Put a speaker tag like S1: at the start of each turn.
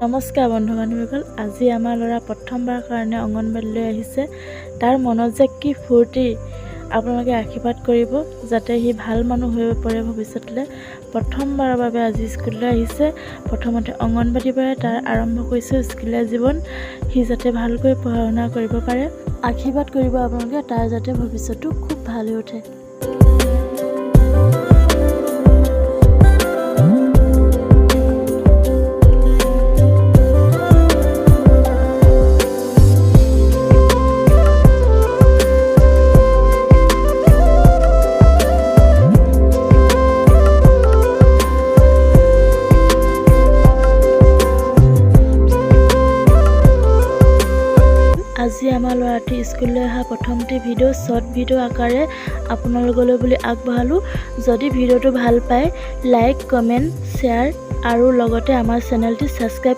S1: নমস্কাৰ বন্ধু বান্ধৱীসকল, আজি আমাৰ ল'ৰা প্ৰথমবাৰ কাৰণে অংগনবাড়ীলৈ আহিছে। তাৰ মনত যে কি ফূৰ্তি, আপোনালোকে আশীৰ্বাদ কৰিব যাতে সি ভাল মানুহ হৈ পৰে ভৱিষ্যতলৈ। প্ৰথমবাৰৰ বাবে আজি স্কুললৈ আহিছে। প্ৰথমতে অংগনবাড়ীৰ পৰা তাৰ আৰম্ভ কৰিছোঁ স্কুলীয়া জীৱন। সি যাতে ভালকৈ পঢ়া শুনা কৰিব পাৰে, আশীৰ্বাদ কৰিব আপোনালোকে, তাৰ যাতে ভৱিষ্যতটো খুব ভাল হৈ উঠে। আজি আমাৰ ল'ৰাটি স্কুললৈ অহা প্ৰথমটি ভিডিঅ' শ্বৰ্ট ভিডিঅ' আকাৰে আপোনালোকলৈ বুলি আগবঢ়ালোঁ। যদি ভিডিঅ'টো ভাল পায় লাইক, কমেণ্ট, শ্বেয়াৰ আৰু লগতে আমাৰ চেনেলটি ছাবস্ক্ৰাইব